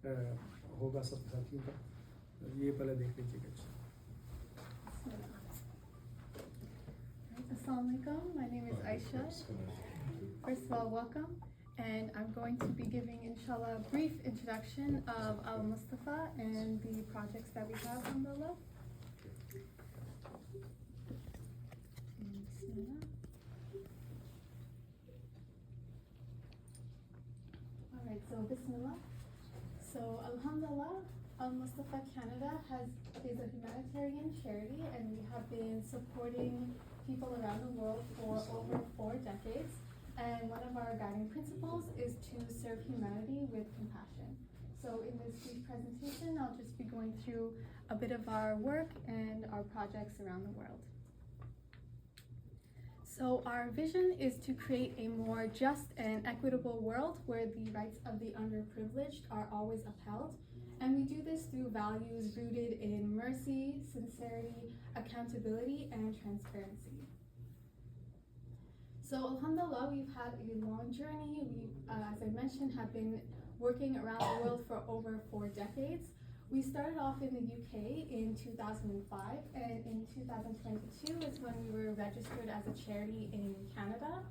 होगा सबके साथियों का, ये पहले देख लीजिएगा। Assalamu alaikum. My name is Aisha. First of all, welcome. And I'm going to be giving, inshallah, a brief introduction of Mustafa and the projects that we have, alhamdulillah. Alright, so Bismillah. So Alhamdulillah, Mustafa Canada is a humanitarian charity, and we have been supporting people around the world for over 4 decades. And one of our guiding principles is to serve humanity with compassion. So in this brief presentation, I'll just be going through a bit of our work and our projects around the world. So our vision is to create a more just and equitable world where the rights of the underprivileged are always upheld. And we do this through values rooted in mercy, sincerity, accountability, and transparency. So alhamdulillah, we've had a long journey. We, as I mentioned, have been working around the world for over 4 decades. We started off in the UK in 2005, and in 2022 is when we were registered as a charity in Canada.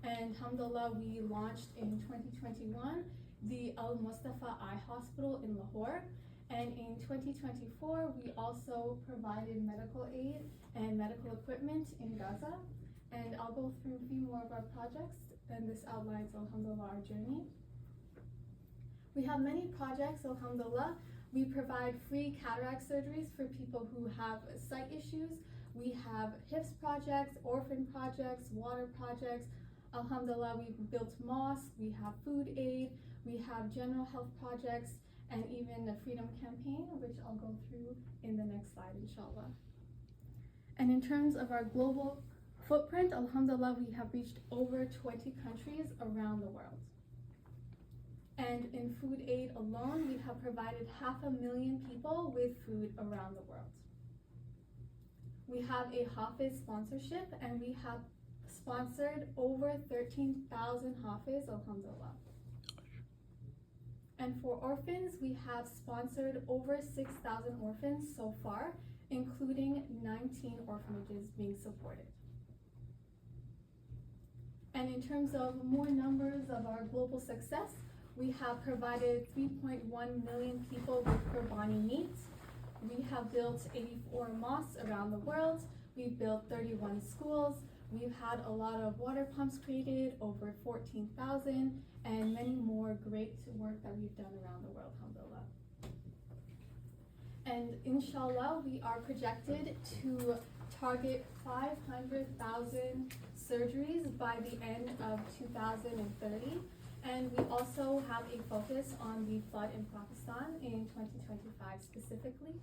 And alhamdulillah, we launched in 2021 the Mustafa Eye Hospital in Lahore. And in 2024, we also provided medical aid and medical equipment in Gaza. And I'll go through a few more of our projects, and this outlines, alhamdulillah, our journey. We have many projects, alhamdulillah. We provide free cataract surgeries for people who have sight issues. We have HIPS projects, orphan projects, water projects. Alhamdulillah, we've built mosques, we have food aid, we have general health projects, and even a freedom campaign, which I'll go through in the next slide, inshallah. And in terms of our global footprint, alhamdulillah, we have reached over 20 countries around the world. And in food aid alone, we have provided 500,000 people with food around the world. We have a Hafiz sponsorship, and we have sponsored over 13,000 Hafiz, alhamdulillah. And for orphans, we have sponsored over 6,000 orphans so far, including 19 orphanages being supported. And in terms of more numbers of our global success, we have provided 3.1 million people with Qurbani meat. We have built 84 mosques around the world. We've built 31 schools. We've had a lot of water pumps created, over 14,000, and many more great work that we've done around the world, alhamdulillah. And inshallah, we are projected to target 500,000 surgeries by the end of 2030. And we also have a focus on the flood in Pakistan in 2025 specifically.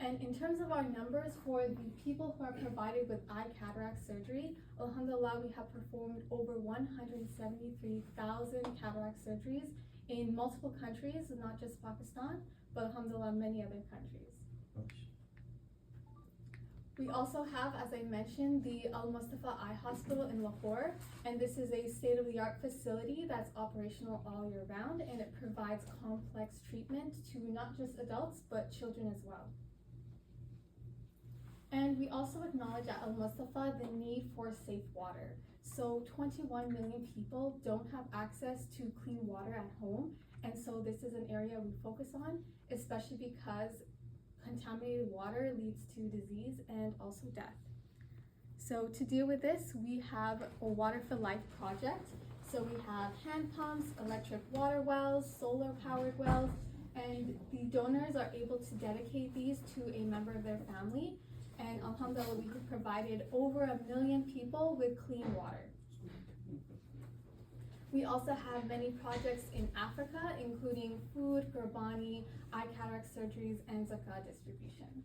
And in terms of our numbers for the people who are provided with eye cataract surgery, alhamdulillah, we have performed over 173,000 cataract surgeries in multiple countries, not just Pakistan, but alhamdulillah, many other countries. We also have, as I mentioned, the Mustafa Eye Hospital in Lahore, and this is a state-of-the-art facility that's operational all year round, and it provides complex treatment to not just adults, but children as well. And we also acknowledge at Mustafa the need for safe water. So 21 million people don't have access to clean water at home, and so this is an area we focus on, especially because contaminated water leads to disease and also death. So to deal with this, we have a Water for Life project. So we have hand pumps, electric water wells, solar powered wells, and the donors are able to dedicate these to a member of their family. And alhamdulillah, we have provided over 1 million people with clean water. We also have many projects in Africa, including food, Qurbani, eye cataract surgeries, and zakah distribution.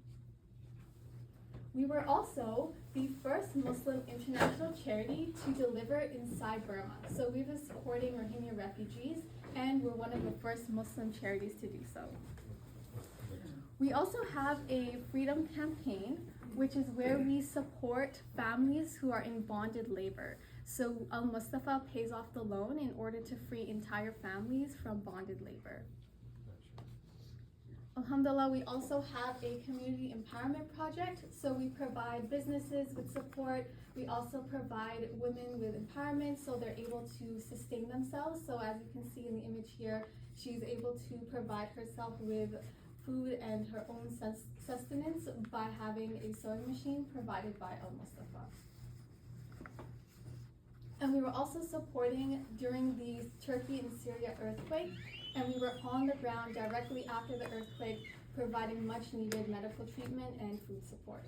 We were also the first Muslim international charity to deliver inside Burma. So we've been supporting Rohingya refugees, and we're one of the first Muslim charities to do so. We also have a freedom campaign, which is where we support families who are in bonded labor. So Mustafa pays off the loan in order to free entire families from bonded labor. Alhamdulillah, we also have a community empowerment project. So we provide businesses with support. We also provide women with empowerment so they're able to sustain themselves. So as you can see in the image here, she's able to provide herself with food and her own sustenance by having a sewing machine provided by Al Mustafa. And we were also supporting during the Turkey and Syria earthquake, and we were on the ground directly after the earthquake providing much needed medical treatment and food support.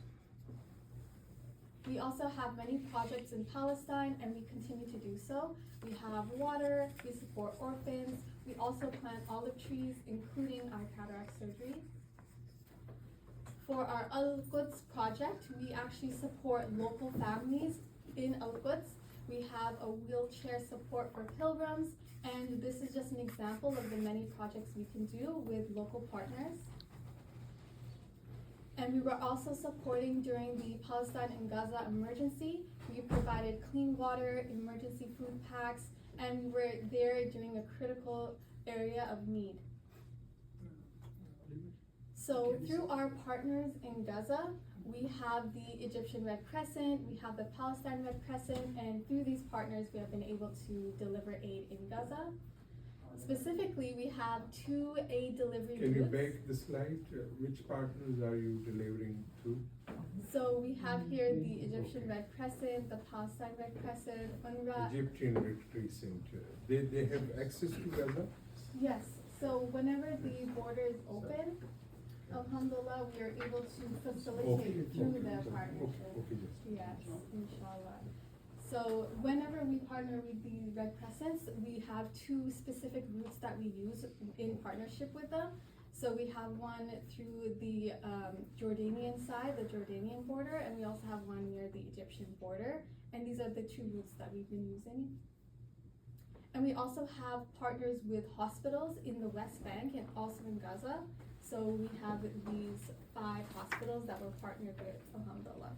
We also have many projects in Palestine, and we continue to do so. We have water, we support orphans, we also plant olive trees, including our cataract surgery. For our Al-Quds project, we actually support local families in Al-Quds. We have a wheelchair support for pilgrims, and this is just an example of the many projects we can do with local partners. And we were also supporting during the Palestine and Gaza emergency. We provided clean water, emergency food packs, and we were there during a critical area of need. So through our partners in Gaza, we have the Egyptian Red Crescent, we have the Palestine Red Crescent, and through these partners we have been able to deliver aid in Gaza. Specifically, we have 2 aid delivery Can you routes. back the slide? Which partners are you delivering to? So we have here the Egyptian Red Crescent, the Palestine Red Crescent, UNRWA. Egyptian Red Crescent. They have access to Gaza? Yes, so whenever the border is open, alhamdulillah, we are able to facilitate through the partnership. Okay, yes. Yes, inshallah. So whenever we partner with the Red Crescents, we have 2 specific routes that we use in partnership with them. So we have one through the Jordanian side, the Jordanian border, and we also have one near the Egyptian border. And these are the 2 routes that we've been using. And we also have partners with hospitals in the West Bank and also in Gaza. So we have these 5 hospitals that we're partnered with, alhamdulillah.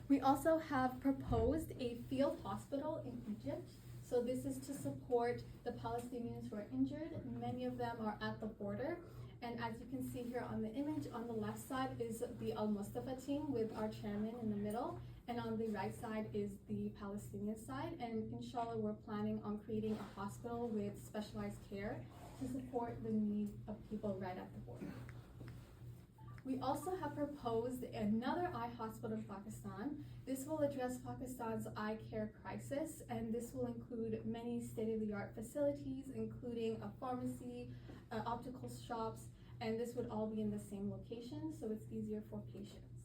We also have proposed a field hospital in Egypt. So this is to support the Palestinians who are injured. Many of them are at the border. And as you can see here on the image, on the left side is the Al Mustafa team with our chairman in the middle. And on the right side is the Palestinian side. And inshallah, we're planning on creating a hospital with specialized care to support the needs of people right at the border. We also have proposed another eye hospital in Pakistan. This will address Pakistan's eye care crisis, and this will include many state-of-the-art facilities, including a pharmacy, optical shops, and this would all be in the same location, so it's easier for patients.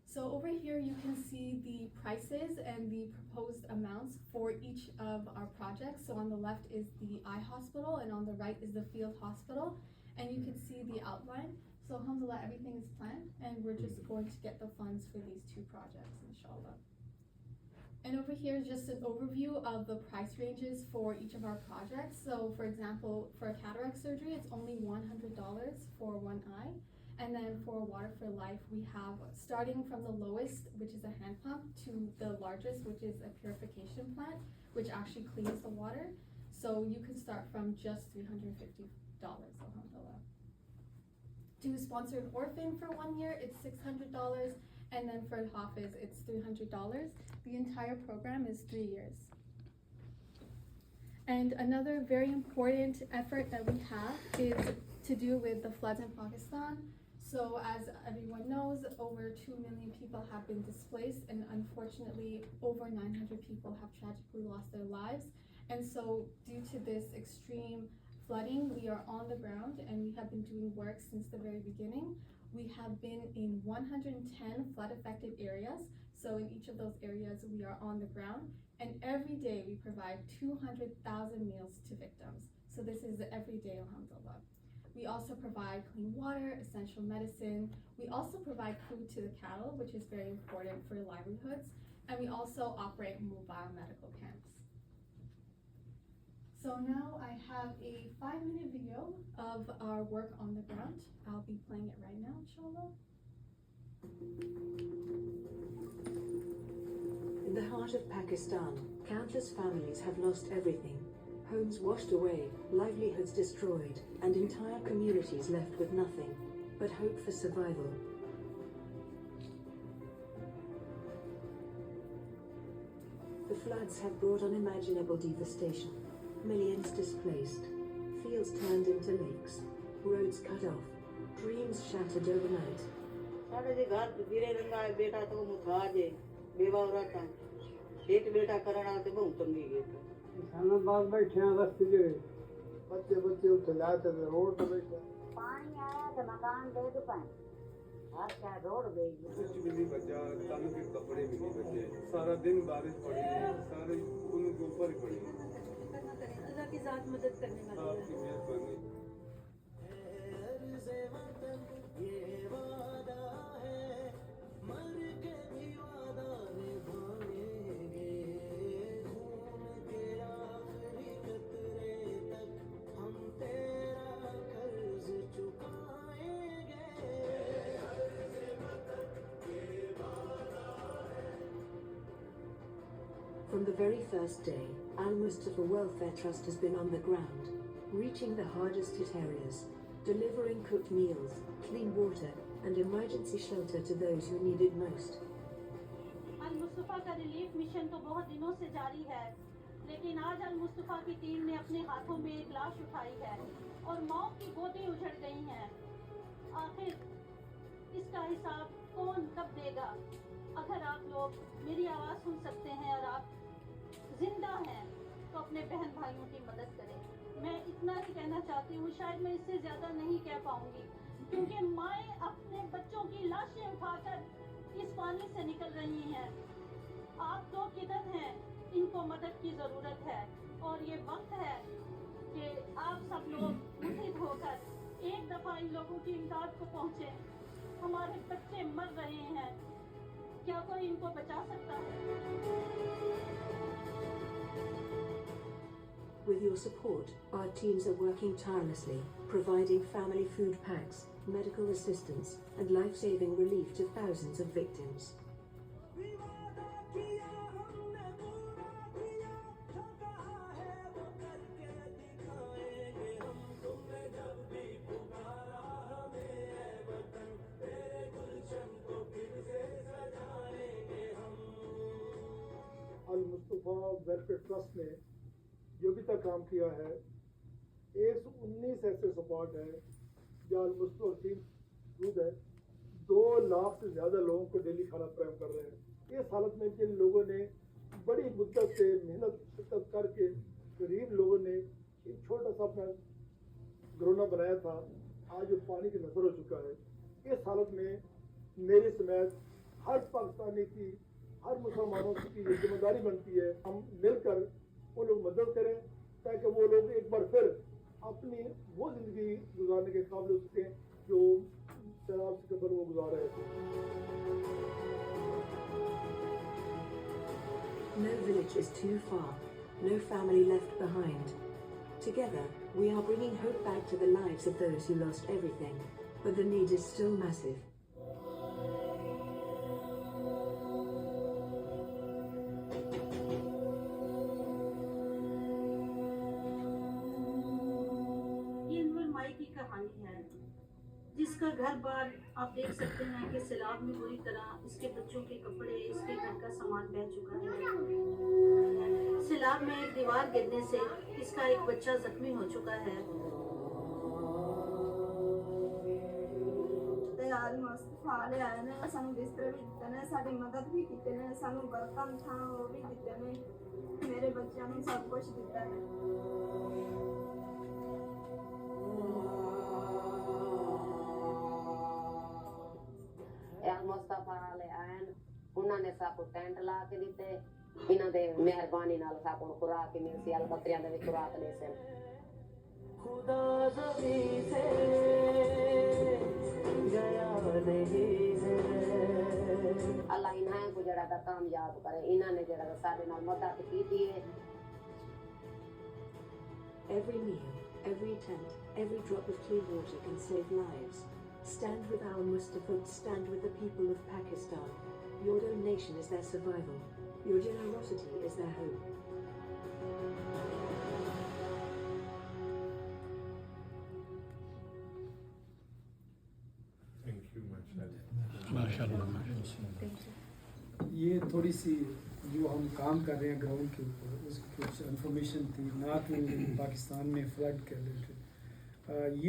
So over here you can see the prices and the proposed amounts for each of our projects. So on the left is the eye hospital, and on the right is the field hospital. And you can see the outline. So alhamdulillah, everything is planned, and we're just going to get the funds for these 2 projects, inshallah. And over here is just an overview of the price ranges for each of our projects. So for example, for a cataract surgery, it's only $100 for 1 eye. And then for Water for Life, we have starting from the lowest, which is a hand pump, to the largest, which is a purification plant, which actually cleans the water. So you can start from just $350, alhamdulillah. To sponsor an orphan for 1 year, it's $600, and then for Hafiz, it's $300. The entire program is 3 years. And another very important effort that we have is to do with the floods in Pakistan. So as everyone knows, over 2 million people have been displaced, and unfortunately, over 900 people have tragically lost their lives. And so due to this extreme flooding, we are on the ground, and we have been doing work since the very beginning. We have been in 110 flood-affected areas. So in each of those areas, we are on the ground, and every day we provide 200,000 meals to victims. So this is every day, alhamdulillah. We also provide clean water, essential medicine. We also provide food to the cattle, which is very important for livelihoods. And we also operate mobile medical camps. So now I have a 5-minute video of our work on the ground. I'll be playing it right now, inshallah. In the heart of Pakistan, countless families have lost everything. Homes washed away, livelihoods destroyed, and entire communities left with nothing but hope for survival. The floods have brought unimaginable devastation. Millions displaced, fields turned into lakes, roads cut off, dreams shattered overnight. साढ़े जे घर गिरे रंगा है बेटा तो मुखाज है बेवा औरत है एक बेटा करना ते बहुत तंगी गई किसानों बाग बैठे हैं रस्ते के बच्चे बच्चे उठ जाते थे रोड पे बैठे पानी आया तो मकान देख पाए आज क्या रोड गई कुछ भी नहीं बचा, तन के कपड़े भी नहीं बचे, सारा दिन बारिश पड़ी, सारे उनके ऊपर ही पड़ी। अल्लाह की जात मदद करने वाली है। आपकी मेहरबानी। From the very first day, Mustafa Welfare Trust has been on the ground, reaching the hardest hit areas, delivering cooked meals, clean water, and emergency shelter to those who need it most. Mustafa का relief mission तो बहुत दिनों से जारी है, लेकिन आज मुस्तफा की टीम ने अपने हाथों में एक लाश उठाई है और मौत की गोदी उछड़ गई हैं। आखिर इसका हिसाब कौन कब देगा? अगर आप लोग मेरी आवाज़ सुन सकते हैं और आप जिंदा हैं तो अपने बहन भाइयों की मदद करें। मैं इतना ही कहना चाहती हूँ, शायद मैं इससे ज़्यादा नहीं कह पाऊँगी, क्योंकि माएँ अपने बच्चों की लाशें उठाकर इस पानी से निकल रही हैं। आप लोग किधर हैं? इनको मदद की ज़रूरत है और ये वक्त है कि आप सब लोग मुत्तहिद होकर एक दफ़ा इन लोगों की इमदाद को पहुँचें। हमारे बच्चे मर रहे हैं, क्या कोई इनको बचा सकता है? With your support, our teams are working tirelessly, providing family food packs, medical assistance, and life-saving relief to thousands of victims. Mustafa welfare trust ने जो भी तक काम किया है 119 ऐसे सपोर्ट है जहाँ मुस्तफा टीम मौजूद है। 2 लाख से ज़्यादा लोगों को डेली खाना फराहम कर रहे हैं। इस हालत में जिन लोगों ने बड़ी मुद्दत से मेहनत शिद्दत करके गरीब लोगों ने एक छोटा सा अपना घरोना बनाया था, आज वो पानी की नजर हो चुका है। इस हालत में मेरे समेत हर पाकिस्तानी की, हर मुसलमानों की ये जिम्मेदारी बनती है हम मिलकर वो लोग मदद करें ताकि वो लोग एक बार फिर अपनी वो जिंदगी गुजारने के काबिल हो सकें जो शराब से कबर वो गुजार रहे थे। No village is too far, no family left behind. Together, we are bringing hope back to the lives of those who lost everything, but the need is still massive. जिसका घर बार आप देख सकते हैं कि सैलाब में बुरी तरह इसके बच्चों के कपड़े, इसके घर का सामान बह चुका है। सैलाब में एक दीवार गिरने से इसका एक बच्चा जख्मी हो चुका है। यार मुस्तफा वाले आए ने सानू बिस्तर भी दिते ने, साडी मदद भी कीते ने, सानू बर्तन था वो भी दिते ने, मेरे बच्चों ने सब कुछ दिता है। मुस्तफा वाले आए उन्होंने साकू टेंट ला के दिते, इन्हां दे मेहरबानी नाल साकू खुराक मिल सी, अलबत्रियां दे विच खुराक ले सन। खुदा जमी से गया नहीं है अल्लाह इन्हां को जड़ा दा कामयाब करे, इन्हां ने जड़ा साडे नाल मदद कीती है। Every meal, every tent, every drop of clean water can save lives. Stand with our Mustafa, stand with the people of Pakistan. Your donation is their survival. Your generosity is their hope. ये थोड़ी सी जो हम काम कर रहे हैं ground के ऊपर उसकी कुछ इन्फॉर्मेशन थी, नॉर्थ में पाकिस्तान में फ्लड के रिलेटेड। ये